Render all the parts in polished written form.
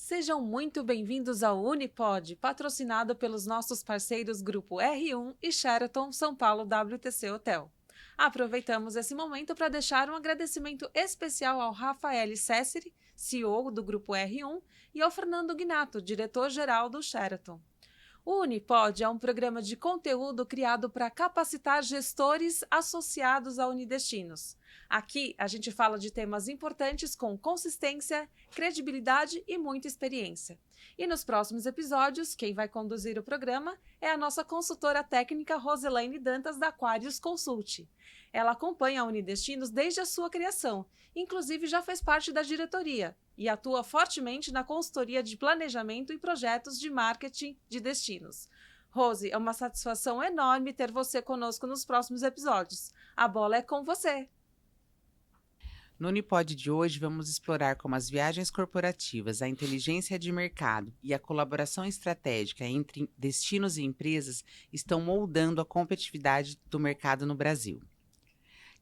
Sejam muito bem-vindos ao Unipod, patrocinado pelos nossos parceiros Grupo R1 e Sheraton São Paulo WTC Hotel. Aproveitamos esse momento para deixar um agradecimento especial ao Rafael Cesseri, CEO do Grupo R1, e ao Fernando Gnato, diretor-geral do Sheraton. O Unipod é um programa de conteúdo criado para capacitar gestores associados a Unidestinos. Aqui a gente fala de temas importantes com consistência, credibilidade e muita experiência. E nos próximos episódios, quem vai conduzir o programa é a nossa consultora técnica Roselaine Dantas da Aquarius Consult. Ela acompanha a Unidestinos desde a sua criação, inclusive já fez parte da diretoria e atua fortemente na consultoria de planejamento e projetos de marketing de destinos. Rose, é uma satisfação enorme ter você conosco nos próximos episódios. A bola é com você! No Unipod de hoje, vamos explorar como as viagens corporativas, a inteligência de mercado e a colaboração estratégica entre destinos e empresas estão moldando a competitividade do mercado no Brasil.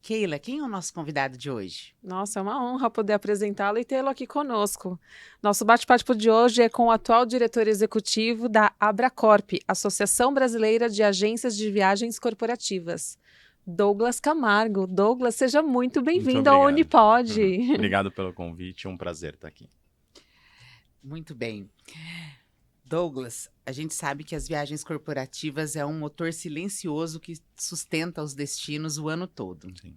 Keila, quem é o nosso convidado de hoje? Nossa, é uma honra poder apresentá-lo e tê-lo aqui conosco. Nosso bate-papo de hoje é com o atual diretor executivo da Abracorp, Associação Brasileira de Agências de Viagens Corporativas, Douglas Camargo. Douglas, seja muito bem-vindo ao Unipod. Obrigado pelo convite, é um prazer estar aqui. Muito bem. Douglas, a gente sabe que as viagens corporativas é um motor silencioso que sustenta os destinos o ano todo. Sim.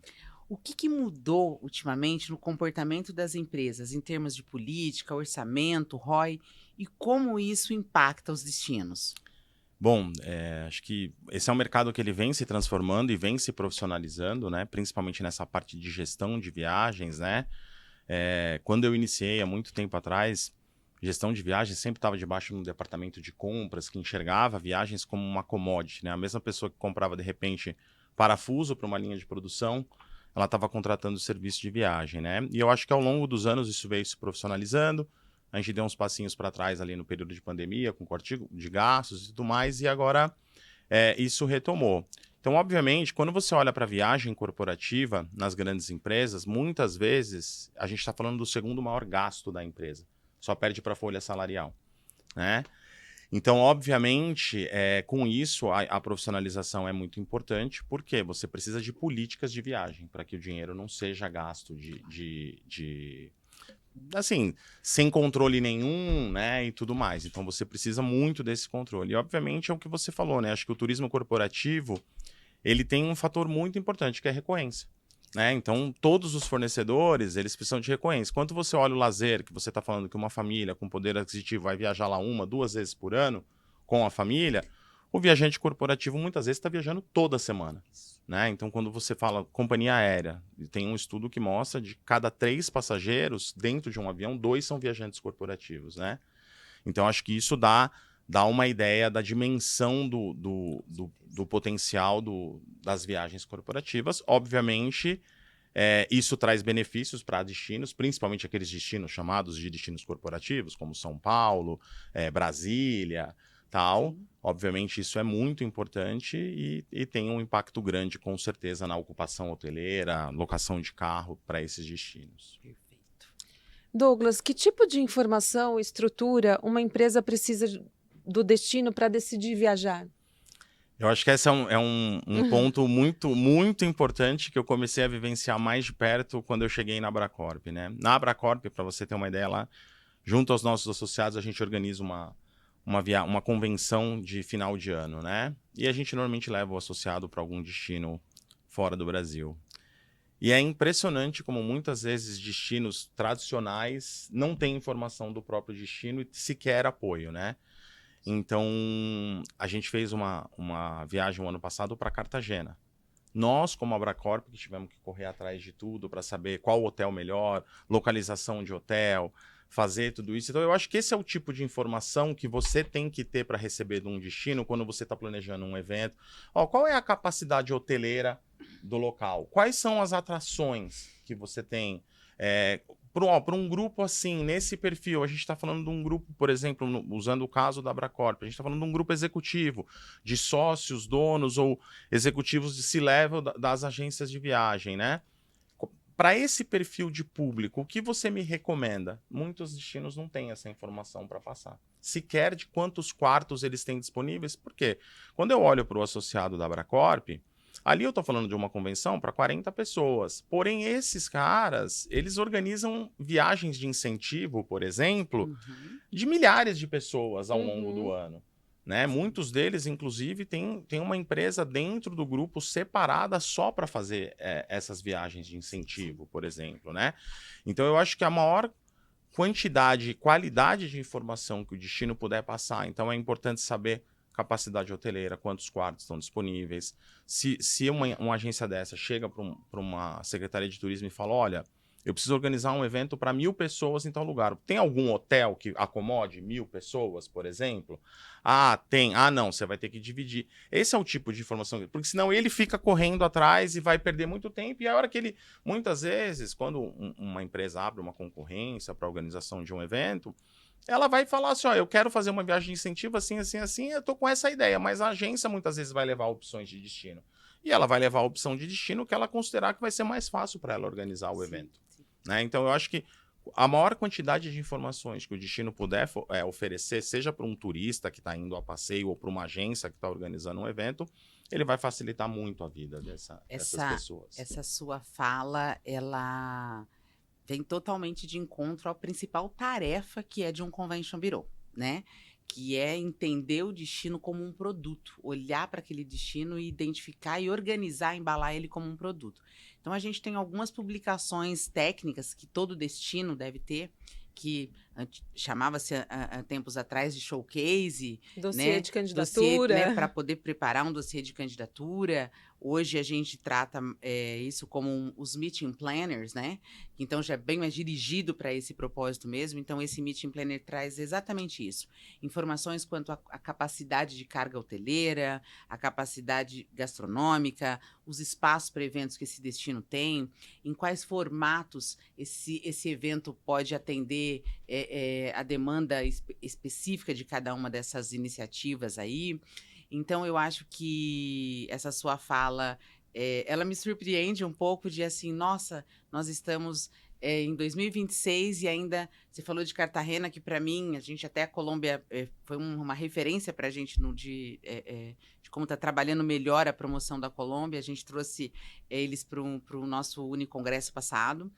O que mudou ultimamente no comportamento das empresas em termos de política, orçamento, ROI e como isso impacta os destinos? Bom, acho que esse é um mercado que ele vem se transformando e vem se profissionalizando, né? Principalmente nessa parte de gestão de viagens, né? Quando eu iniciei há muito tempo atrás, gestão de viagens sempre estava debaixo de um departamento de compras que enxergava viagens como uma commodity, né? A mesma pessoa que comprava, de repente, parafuso para uma linha de produção, ela estava contratando serviço de viagem, né? E eu acho que ao longo dos anos isso veio se profissionalizando. A gente deu uns passinhos para trás ali no período de pandemia, com corte de gastos e tudo mais, e agora isso retomou. Então, obviamente, quando você olha para a viagem corporativa nas grandes empresas, muitas vezes a gente está falando do segundo maior gasto da empresa. Só perde para a folha salarial, né? Então, obviamente, com isso, a profissionalização é muito importante, porque você precisa de políticas de viagem para que o dinheiro não seja gasto assim, sem controle nenhum, né, e tudo mais. Então, você precisa muito desse controle. E, obviamente, é o que você falou, né? Acho que o turismo corporativo, ele tem um fator muito importante, que é a recorrência. Né? Então, todos os fornecedores, eles precisam de recorrência. Quando você olha o lazer, que você está falando que uma família com poder aquisitivo vai viajar lá 1, 2 vezes por ano com a família, o viajante corporativo muitas vezes está viajando toda semana. Né? Então, quando você fala companhia aérea, tem um estudo que mostra de cada 3 passageiros dentro de um avião, 2 são viajantes corporativos. Né? Então, acho que isso dá uma ideia da dimensão do potencial das viagens corporativas. Obviamente, isso traz benefícios para destinos, principalmente aqueles destinos chamados de destinos corporativos, como São Paulo, Brasília, tal. Sim. Obviamente, isso é muito importante e tem um impacto grande, com certeza, na ocupação hoteleira, locação de carro para esses destinos. Douglas, que tipo de informação, estrutura uma empresa precisa do destino para decidir viajar? Eu acho que esse é um ponto muito, muito importante que eu comecei a vivenciar mais de perto quando eu cheguei na Abracorp, né? Na Abracorp, para você ter uma ideia lá, junto aos nossos associados, a gente organiza uma convenção de final de ano, né? E a gente normalmente leva o associado para algum destino fora do Brasil. E é impressionante como muitas vezes destinos tradicionais não têm informação do próprio destino e sequer apoio, né? Então, a gente fez uma viagem o ano passado para Cartagena. Nós, como Abracorp, que tivemos que correr atrás de tudo para saber qual hotel melhor, localização de hotel, fazer tudo isso. Então, eu acho que esse é o tipo de informação que você tem que ter para receber de um destino quando você está planejando um evento. Qual é a capacidade hoteleira do local? Quais são as atrações que você tem? Para um grupo assim, nesse perfil, a gente está falando de um grupo, por exemplo, usando o caso da Abracorp, a gente está falando de um grupo executivo, de sócios, donos ou executivos de C-level das agências de viagem, né? para esse perfil de público, o que você me recomenda? Muitos destinos não têm essa informação para passar. Sequer de quantos quartos eles têm disponíveis. Por quê? Quando eu olho para o associado da Abracorp, ali eu estou falando de uma convenção para 40 pessoas. Porém, esses caras, eles organizam viagens de incentivo, por exemplo, de milhares de pessoas ao longo do ano. Né? Muitos deles, inclusive, têm uma empresa dentro do grupo separada só para fazer essas viagens de incentivo, por exemplo. Né? Então, eu acho que a maior quantidade e qualidade de informação que o destino puder passar, então é importante saber capacidade hoteleira, quantos quartos estão disponíveis. Se uma agência dessa chega para uma secretaria de turismo e fala, olha, eu preciso organizar um evento para 1.000 pessoas em tal lugar. Tem algum hotel que acomode 1.000 pessoas, por exemplo? Ah, tem. Ah, não, você vai ter que dividir. Esse é o tipo de informação, porque senão ele fica correndo atrás e vai perder muito tempo. E a hora que ele, muitas vezes, quando uma empresa abre uma concorrência para a organização de um evento, ela vai falar assim, ó, eu quero fazer uma viagem de incentivo assim, assim, assim, eu tô com essa ideia, mas a agência muitas vezes vai levar opções de destino. E ela vai levar a opção de destino que ela considerar que vai ser mais fácil para ela organizar o evento. Né? Então, eu acho que a maior quantidade de informações que o destino puder oferecer, seja para um turista que está indo a passeio ou para uma agência que está organizando um evento, ele vai facilitar muito a vida dessas pessoas. Essa sua fala, ela vem totalmente de encontro à principal tarefa que é de um convention bureau, né? Que é entender o destino como um produto, olhar para aquele destino e identificar e organizar, embalar ele como um produto. Então, a gente tem algumas publicações técnicas que todo destino deve ter, que chamava-se há tempos atrás de showcase. Dossiê né? de candidatura. Dossiê, né, para poder preparar um dossiê de candidatura. Hoje a gente trata isso como os meeting planners, né? Então já é bem mais dirigido para esse propósito mesmo. Então esse meeting planner traz exatamente isso. Informações quanto à capacidade de carga hoteleira, a capacidade gastronômica, os espaços para eventos que esse destino tem, em quais formatos esse evento pode atender a demanda específica de cada uma dessas iniciativas aí. Então, eu acho que essa sua fala, ela me surpreende um pouco de assim, nossa, nós estamos em 2026 e ainda, você falou de Cartagena, que para mim, a Colômbia foi uma referência para a gente de como está trabalhando melhor a promoção da Colômbia. A gente trouxe eles para o nosso Unicongresso passado.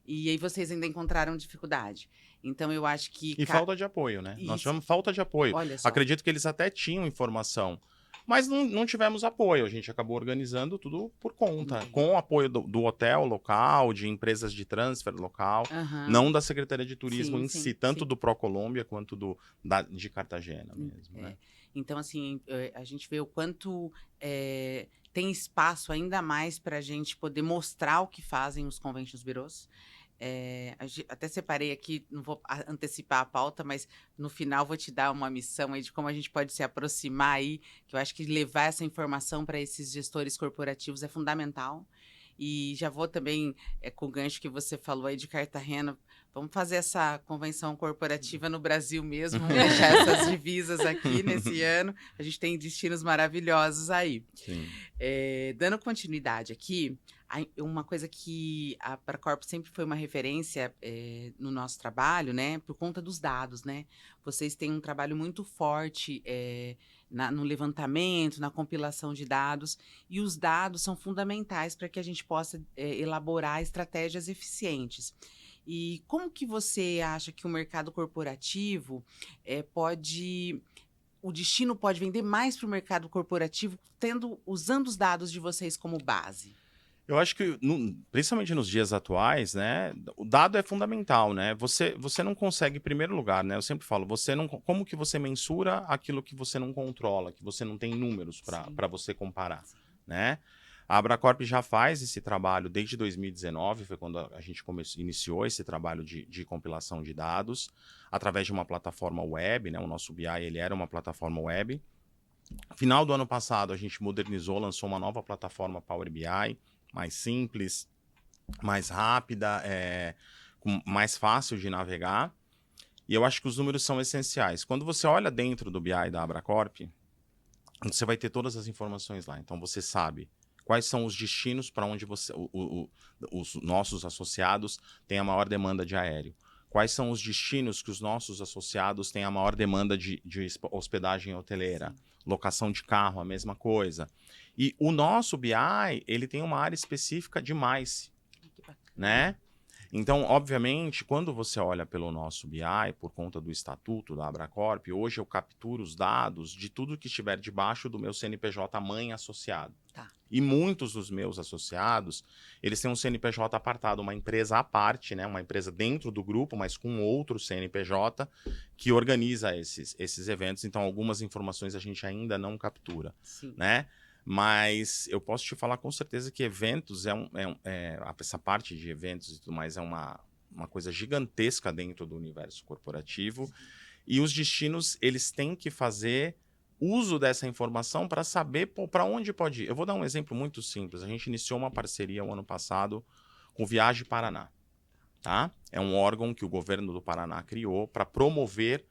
E aí vocês ainda encontraram dificuldade. Então, eu acho que... E falta de apoio, né? Isso. Nós tivemos falta de apoio. Olha só. Acredito que eles até tinham informação, mas não tivemos apoio. A gente acabou organizando tudo por conta, com o apoio do hotel local, de empresas de transfer local, não da Secretaria de Turismo em si, tanto do ProColômbia quanto de Cartagena mesmo, né? Então, assim, a gente vê o quanto tem espaço ainda mais para a gente poder mostrar o que fazem os conventions bureaus. Até separei aqui, não vou antecipar a pauta, mas no final vou te dar uma missão aí de como a gente pode se aproximar aí, que eu acho que levar essa informação para esses gestores corporativos é fundamental. E já vou também, com o gancho que você falou aí de Cartagena, vamos fazer essa convenção corporativa no Brasil mesmo, vamos deixar essas divisas aqui nesse ano. A gente tem destinos maravilhosos aí. Sim. Dando continuidade aqui, uma coisa que a Abracorp sempre foi uma referência no nosso trabalho, né, por conta dos dados, né? Vocês têm um trabalho muito forte no levantamento, na compilação de dados, e os dados são fundamentais para que a gente possa elaborar estratégias eficientes. E como que você acha que o mercado corporativo o destino pode vender mais para o mercado corporativo usando os dados de vocês como base? Eu acho que, principalmente nos dias atuais, né, o dado é fundamental, né? Você não consegue, em primeiro lugar, né? Eu sempre falo, como que você mensura aquilo que você não controla, que você não tem números para você comparar, né? A Abracorp já faz esse trabalho desde 2019, foi quando a gente iniciou esse trabalho de compilação de dados, através de uma plataforma web, né? O nosso BI, ele era uma plataforma web. Final do ano passado, a gente modernizou, lançou uma nova plataforma Power BI, mais simples, mais rápida, mais fácil de navegar. E eu acho que os números são essenciais. Quando você olha dentro do BI da Abracorp, você vai ter todas as informações lá. Então, você sabe Quais são os destinos para onde os nossos associados têm a maior demanda de aéreo? Quais são os destinos que os nossos associados têm a maior demanda de hospedagem hoteleira? Sim. Locação de carro, a mesma coisa. E o nosso BI, ele tem uma área específica de MICE, Que bacana. né? Então, obviamente, quando você olha pelo nosso BI, por conta do estatuto da Abracorp, hoje eu capturo os dados de tudo que estiver debaixo do meu CNPJ mãe associado. Tá. E muitos dos meus associados, eles têm um CNPJ apartado, uma empresa à parte, né? Uma empresa dentro do grupo, mas com outro CNPJ que organiza esses eventos. Então, algumas informações a gente ainda não captura, Sim. né? Mas eu posso te falar com certeza que eventos essa parte de eventos e tudo mais é uma coisa gigantesca dentro do universo corporativo. E os destinos, eles têm que fazer uso dessa informação para saber para onde pode ir. Eu vou dar um exemplo muito simples. A gente iniciou uma parceria o ano passado com Viagem Paraná. Tá? É um órgão que o governo do Paraná criou para promover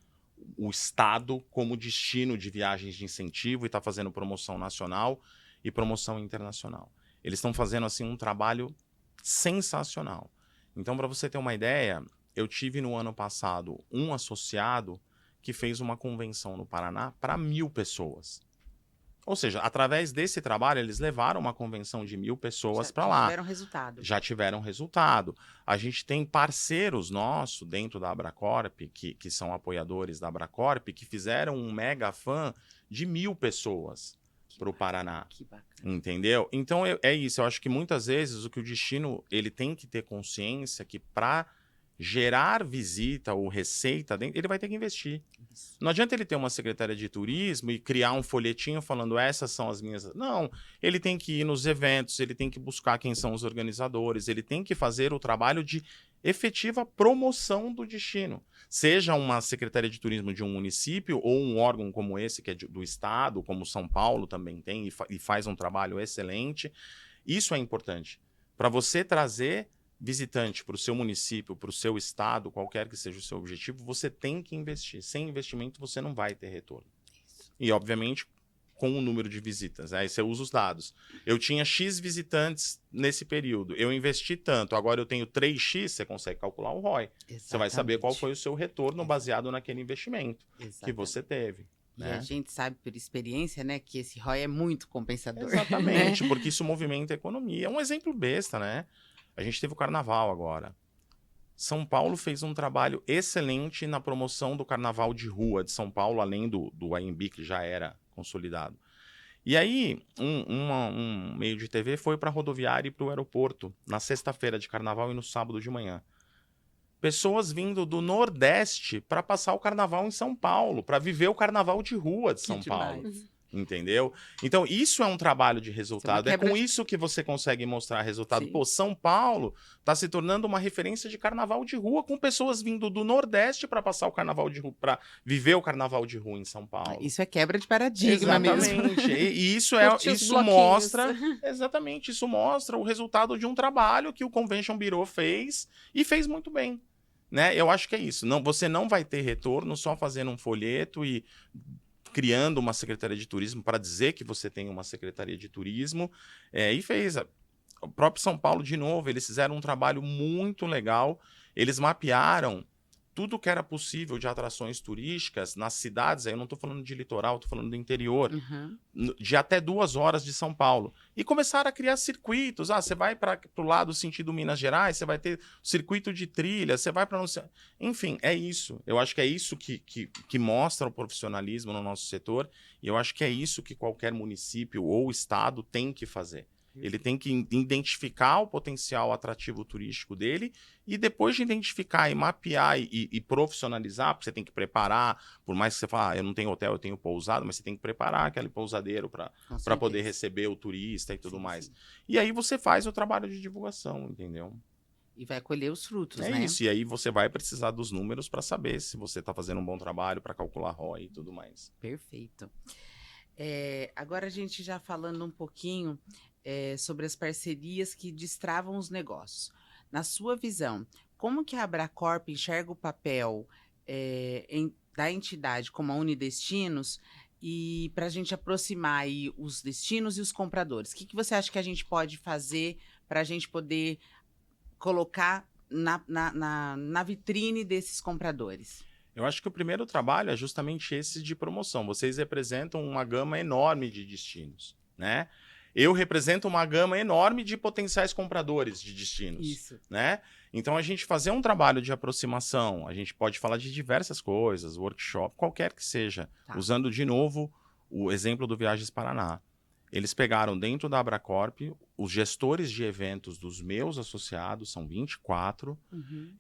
o estado como destino de viagens de incentivo e está fazendo promoção nacional e promoção internacional. Eles estão fazendo assim um trabalho sensacional. Então, para você ter uma ideia, eu tive no ano passado um associado que fez uma convenção no Paraná para 1.000 pessoas. Ou seja, através desse trabalho, eles levaram uma convenção de 1.000 pessoas para lá. Já tiveram resultado. Já tiveram resultado. A gente tem parceiros nossos dentro da Abracorp, que são apoiadores da Abracorp, que fizeram um mega fan de 1.000 pessoas para o Paraná. Que bacana. Entendeu? Então é isso. Eu acho que muitas vezes o que o destino ele tem que ter consciência que para gerar visita ou receita, ele vai ter que investir. Isso. Não adianta ele ter uma secretaria de turismo e criar um folhetinho falando essas são as minhas... Não, ele tem que ir nos eventos, ele tem que buscar quem são os organizadores, ele tem que fazer o trabalho de efetiva promoção do destino. Seja uma secretaria de turismo de um município ou um órgão como esse, que é do estado, como São Paulo também tem e faz um trabalho excelente. Isso é importante. Para você trazer visitante para o seu município, para o seu estado, qualquer que seja o seu objetivo, você tem que investir. Sem investimento, você não vai ter retorno. Isso. E, obviamente, com o número de visitas. Aí você usa os dados. Eu tinha X visitantes nesse período. Eu investi tanto. Agora eu tenho 3X, você consegue calcular o ROI. Exatamente. Você vai saber qual foi o seu retorno baseado naquele investimento Exatamente. que você teve. E Né? a gente sabe por experiência, né, que esse ROI é muito compensador. Exatamente, né? porque isso movimenta a economia. É um exemplo besta, né? A gente teve o carnaval agora. São Paulo fez um trabalho excelente na promoção do carnaval de rua de São Paulo, além do AMB, que já era consolidado. E aí, um meio de TV foi para a rodoviária e para o aeroporto, na sexta-feira de carnaval e no sábado de manhã. Pessoas vindo do Nordeste para passar o carnaval em São Paulo, para viver o carnaval de rua de Que São demais. Paulo. Entendeu? Então, isso é um trabalho de resultado. É quebra com de- isso que você consegue mostrar resultado. Sim. Pô, São Paulo está se tornando uma referência de carnaval de rua, com pessoas vindo do Nordeste para passar o carnaval de rua, para viver o carnaval de rua em São Paulo. Isso é quebra de paradigma mesmo. Exatamente. E isso Curtir os isso bloquinhos. mostra, exatamente, isso mostra o resultado de um trabalho que o Convention Bureau fez e fez muito bem. Né? Eu acho que é isso. Não, você não vai ter retorno só fazendo um folheto e criando uma secretaria de turismo para dizer que você tem uma secretaria de turismo. E fez. O próprio São Paulo, de novo, eles fizeram um trabalho muito legal. Eles mapearam tudo que era possível de atrações turísticas nas cidades. Aí eu não estou falando de litoral, estou falando do interior. Uhum. De até 2 horas de São Paulo. E começaram a criar circuitos. Você vai para o lado sentido Minas Gerais, você vai ter circuito de trilha, você vai para... Enfim, é isso. Eu acho que é isso que mostra o profissionalismo no nosso setor. E eu acho que é isso que qualquer município ou estado tem que fazer. Ele tem que identificar o potencial atrativo turístico dele e depois de identificar e mapear e profissionalizar, porque você tem que preparar, por mais que você fale, eu não tenho hotel, eu tenho pousada, mas você tem que preparar aquele pousadeiro para poder receber o turista e tudo mais. Sim. E aí você faz o trabalho de divulgação, entendeu? E vai colher os frutos, É né? isso, e aí você vai precisar dos números para saber se você está fazendo um bom trabalho, para calcular ROI e tudo mais. Perfeito. Agora a gente já falando um pouquinho sobre as parcerias que destravam os negócios. Na sua visão, como que a Abracorp enxerga o papel da entidade como a Unidestinos E para a gente aproximar aí os destinos e os compradores, o que você acha que a gente pode fazer para a gente poder colocar na vitrine desses compradores? Eu acho que o primeiro trabalho é justamente esse de promoção. Vocês representam uma gama enorme de destinos, né? Eu represento uma gama enorme de potenciais compradores de destinos, Isso. né? Então, a gente fazer um trabalho de aproximação, a gente pode falar de diversas coisas, workshop, qualquer que seja, Tá. usando de novo o exemplo do Viagens Paraná. Eles pegaram dentro da Abracorp os gestores de eventos dos meus associados, são 24,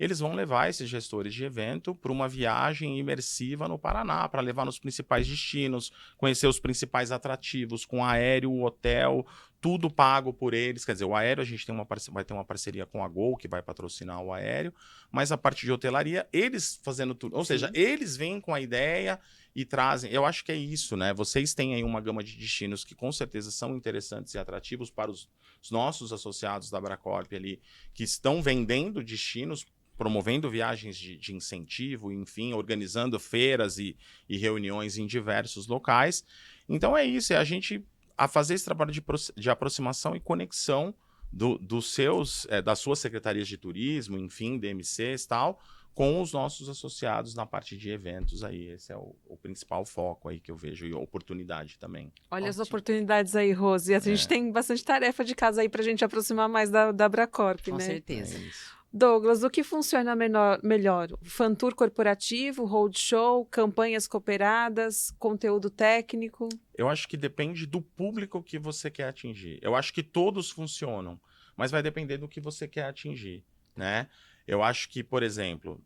eles vão levar esses gestores de evento para uma viagem imersiva no Paraná, para levar nos principais destinos, conhecer os principais atrativos, com aéreo, hotel, tudo pago por eles. Quer dizer, o aéreo a gente vai ter uma parceria com a Gol, que vai patrocinar o aéreo, mas a parte de hotelaria, eles fazendo tudo. Ou seja, eles vêm com a ideia e trazem. Eu acho que é isso, né? Vocês têm aí uma gama de destinos que com certeza são interessantes e atrativos para os nossos associados da Abracorp ali, que estão vendendo destinos, promovendo viagens de incentivo, enfim, organizando feiras e reuniões em diversos locais. Então é isso, é a gente a fazer esse trabalho de aproximação e conexão dos seus, das suas secretarias de turismo, enfim, DMCs e tal, com os nossos associados na parte de eventos aí. Esse é o principal foco aí que eu vejo e oportunidade também. Olha as Ótimo. oportunidades aí, Rose. A gente tem bastante tarefa de casa aí para a gente aproximar mais da Abracorp, Com né? certeza. É isso. Douglas, o que funciona melhor? Fan tour corporativo, roadshow, campanhas cooperadas, conteúdo técnico? Eu acho que depende do público que você quer atingir. Eu acho que todos funcionam, mas vai depender do que você quer atingir, né? Eu acho que, por exemplo,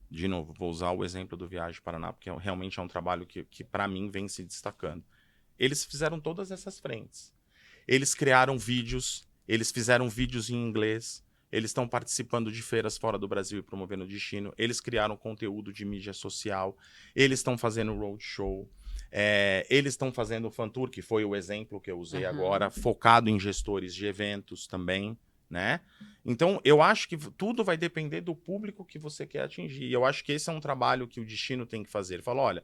de novo, vou usar o exemplo do Viagem Paraná, porque realmente é um trabalho que para mim, vem se destacando. Eles fizeram todas essas frentes. Eles criaram vídeos, eles fizeram vídeos em inglês, eles estão participando de feiras fora do Brasil e promovendo o destino, eles criaram conteúdo de mídia social, eles estão fazendo roadshow, eles estão fazendo o Fan Tour, que foi o exemplo que eu usei agora, focado em gestores de eventos também, né? Então, eu acho que tudo vai depender do público que você quer atingir. E eu acho que esse é um trabalho que o destino tem que fazer. Ele fala, olha,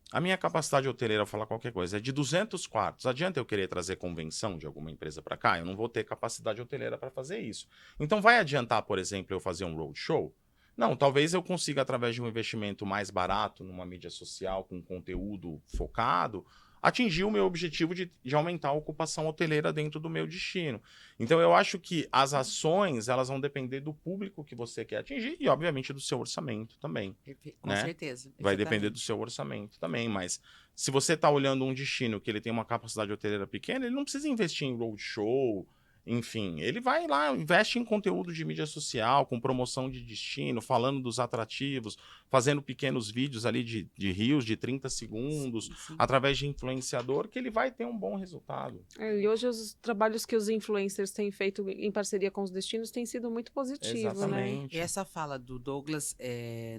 a minha capacidade hoteleira, vou falar qualquer coisa, é de 200 quartos. Adianta eu querer trazer convenção de alguma empresa para cá? Eu não vou ter capacidade hoteleira para fazer isso. Então, vai adiantar, por exemplo, eu fazer um roadshow? Não, talvez eu consiga, através de um investimento mais barato numa mídia social, com conteúdo focado, atingir o meu objetivo de aumentar a ocupação hoteleira dentro do meu destino. Então, eu acho que as ações, elas vão depender do público que você quer atingir e, obviamente, do seu orçamento também. Com né? certeza. Vai exatamente. depender do seu orçamento também, mas se você está olhando um destino que ele tem uma capacidade hoteleira pequena, ele não precisa investir em roadshow, enfim, ele vai lá, investe em conteúdo de mídia social, com promoção de destino, falando dos atrativos, fazendo pequenos vídeos ali de reels de 30 segundos, Sim. através de influenciador, que ele vai ter um bom resultado. E hoje os trabalhos que os influencers têm feito em parceria com os destinos têm sido muito positivos, né? Exatamente. E essa fala do Douglas,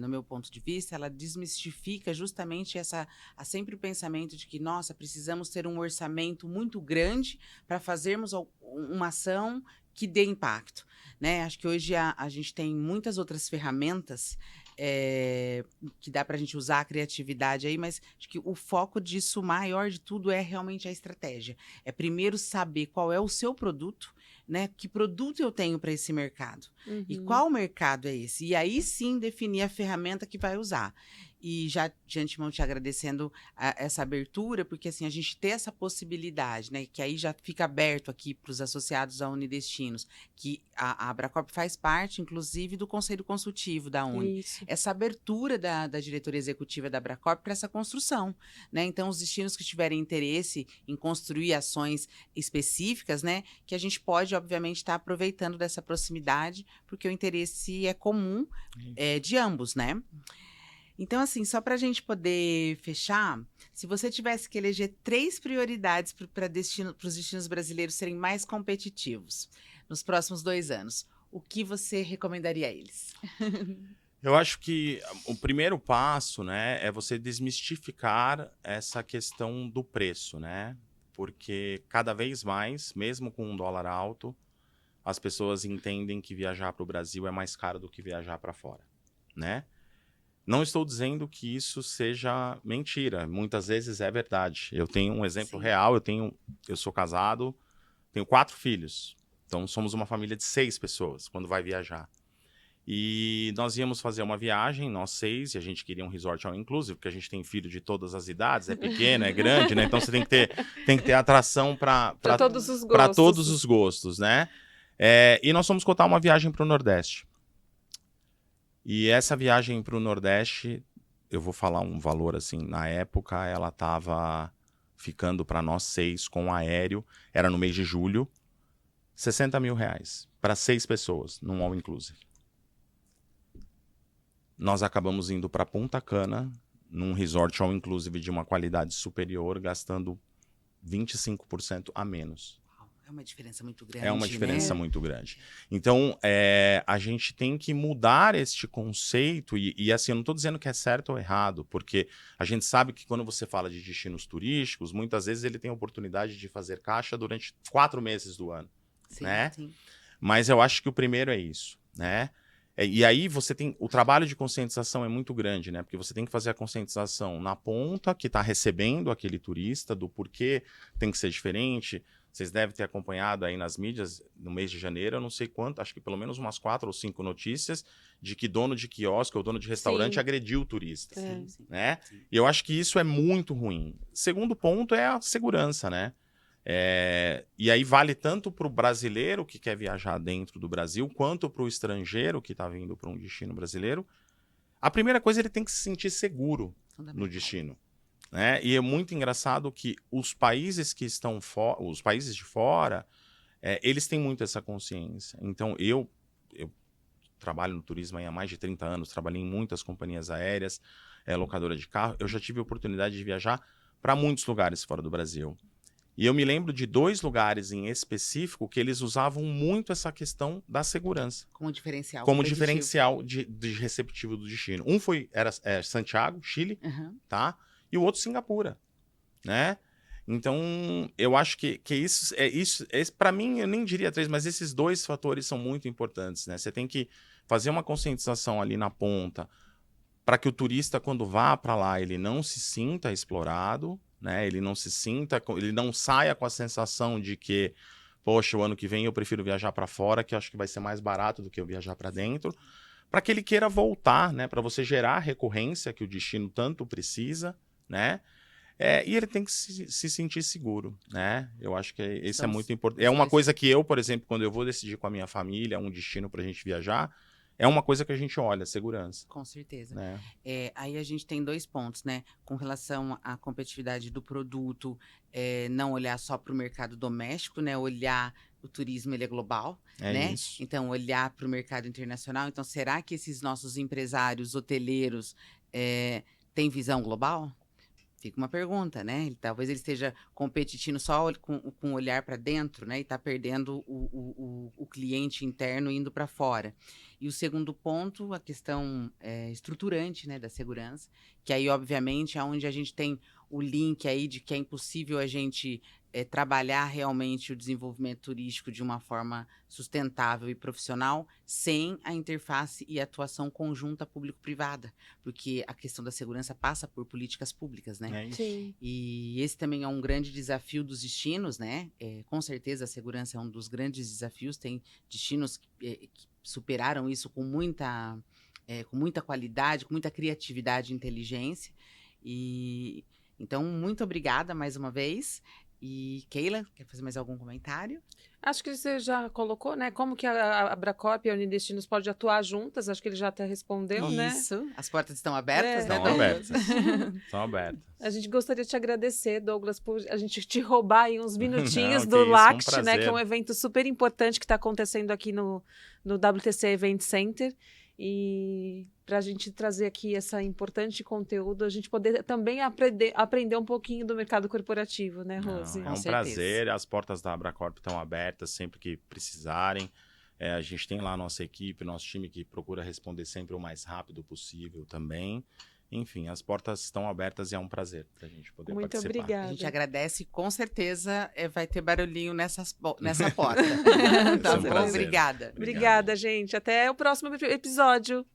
no meu ponto de vista, ela desmistifica justamente sempre o pensamento de que, nossa, precisamos ter um orçamento muito grande para fazermos uma ação que dê impacto, né? Acho que hoje a gente tem muitas outras ferramentas que dá para a gente usar a criatividade aí, mas acho que o foco disso, maior de tudo, é realmente a estratégia. É primeiro saber qual é o seu produto, né? Que produto eu tenho para esse mercado? E qual mercado é esse? E aí sim definir a ferramenta que vai usar. E já de antemão te agradecendo essa abertura, porque assim, a gente ter essa possibilidade, né? Que aí já fica aberto aqui para os associados da Unidestinos, que a Abracorp faz parte, inclusive, do Conselho Consultivo da Uni. Isso. Essa abertura da diretoria executiva da Abracorp para essa construção, né? Então, os destinos que tiverem interesse em construir ações específicas, né? Que a gente pode, obviamente, estar aproveitando dessa proximidade, porque o interesse é comum de ambos, né? Então, assim, só para a gente poder fechar, se você tivesse que eleger 3 prioridades para os destinos brasileiros serem mais competitivos nos próximos 2 anos, o que você recomendaria a eles? Eu acho que o primeiro passo, né, é você desmistificar essa questão do preço, né? Porque cada vez mais, mesmo com um dólar alto, as pessoas entendem que viajar para o Brasil é mais caro do que viajar para fora, né? Não estou dizendo que isso seja mentira. Muitas vezes é verdade. Eu tenho um exemplo real. Eu sou casado, tenho 4 filhos. Então, somos uma família de 6 pessoas quando vai viajar. E nós íamos fazer uma viagem, nós 6, e a gente queria um resort all inclusive, porque a gente tem filho de todas as idades, é pequeno, é grande, né? Então você tem que ter atração para todos os gostos. Para todos os gostos, né? E nós fomos cotar uma viagem para o Nordeste. E essa viagem para o Nordeste, eu vou falar um valor assim, na época ela estava ficando para nós 6 com aéreo, era no mês de julho, R$60 mil para 6 pessoas, num all inclusive. Nós acabamos indo para Punta Cana, num resort all inclusive de uma qualidade superior, gastando 25% a menos. É uma diferença muito grande. É uma diferença né? muito grande. Então, a gente tem que mudar este conceito, e assim, eu não estou dizendo que é certo ou errado, porque a gente sabe que quando você fala de destinos turísticos, muitas vezes ele tem a oportunidade de fazer caixa durante 4 meses do ano. Sim, né? sim. Mas eu acho que o primeiro é isso, né? E aí você tem... O trabalho de conscientização é muito grande, né? Porque você tem que fazer a conscientização na ponta, que está recebendo aquele turista, do porquê tem que ser diferente. Vocês devem ter acompanhado aí nas mídias, no mês de janeiro, eu não sei quanto, acho que pelo menos umas 4 ou 5 notícias de que dono de quiosque ou dono de restaurante Sim. agrediu o turista, Sim, sim. né? Sim. E eu acho que isso é muito ruim. Segundo ponto é a segurança, né? E aí vale tanto para o brasileiro que quer viajar dentro do Brasil, quanto para o estrangeiro que está vindo para um destino brasileiro. A primeira coisa, ele tem que se sentir seguro no destino. Né? E é muito engraçado que os países que estão os países de fora, eles têm muito essa consciência. Então, eu trabalho no turismo há mais de 30 anos, trabalhei em muitas companhias aéreas, locadora de carro. Eu já tive a oportunidade de viajar para muitos lugares fora do Brasil. E eu me lembro de 2 lugares em específico que eles usavam muito essa questão da segurança. Como diferencial. Como competitivo. diferencial de receptivo do destino. Um era Santiago, Chile, tá? E o outro Singapura, né? Então, eu acho que isso para mim, eu nem diria 3, mas esses 2 fatores são muito importantes, né? Você tem que fazer uma conscientização ali na ponta para que o turista, quando vá para lá, ele não se sinta explorado, né? Ele não saia com a sensação de que, poxa, o ano que vem eu prefiro viajar para fora, que eu acho que vai ser mais barato do que eu viajar para dentro, para que ele queira voltar, né? Para você gerar a recorrência que o destino tanto precisa, né? E ele tem que se sentir seguro, né? Eu acho que isso é muito importante. É uma coisa que eu, por exemplo, quando eu vou decidir com a minha família um destino para a gente viajar, é uma coisa que a gente olha, segurança. Com certeza. Né? Aí a gente tem 2 pontos, né? Com relação à competitividade do produto, não olhar só para o mercado doméstico, né? Olhar o turismo, ele é global, né? Isso. Então, olhar para o mercado internacional. Então, será que esses nossos empresários hoteleiros têm visão global? Fica uma pergunta, né? Talvez ele esteja competindo só com o olhar para dentro, né? E está perdendo o cliente interno indo para fora. E o segundo ponto, a questão estruturante, né, da segurança, que aí, obviamente, é onde a gente tem o link aí de que é impossível a gente trabalhar realmente o desenvolvimento turístico de uma forma sustentável e profissional sem a interface e atuação conjunta público-privada, porque a questão da segurança passa por políticas públicas, né? É isso. Sim. E esse também é um grande desafio dos destinos, né? Com certeza a segurança é um dos grandes desafios, tem destinos que superaram isso com muita qualidade, com muita criatividade e inteligência. E então, muito obrigada mais uma vez. E Keila, quer fazer mais algum comentário? Acho que você já colocou, né? Como que a Abracorp e a Unidestinos podem atuar juntas. Acho que ele já até respondeu, né? Isso. As portas estão abertas, né, Estão Douglas? abertas. Estão abertas. A gente gostaria de te agradecer, Douglas, por a gente te roubar aí uns minutinhos Não, do que isso, LACT, um né? Que é um prazer. evento super importante que está acontecendo aqui no WTC Event Center. E para a gente trazer aqui esse importante conteúdo, a gente poder também aprender um pouquinho do mercado corporativo, né, Rose? Não, é Com um certeza. prazer. As portas da Abracorp estão abertas sempre que precisarem. A gente tem lá a nossa equipe, nosso time que procura responder sempre o mais rápido possível também. Enfim, as portas estão abertas e é um prazer para a gente poder Muito participar. obrigada. A gente agradece e com certeza vai ter barulhinho nessa porta. Vai Tá ser um bom? prazer. Obrigada. Obrigada, gente. Até o próximo episódio.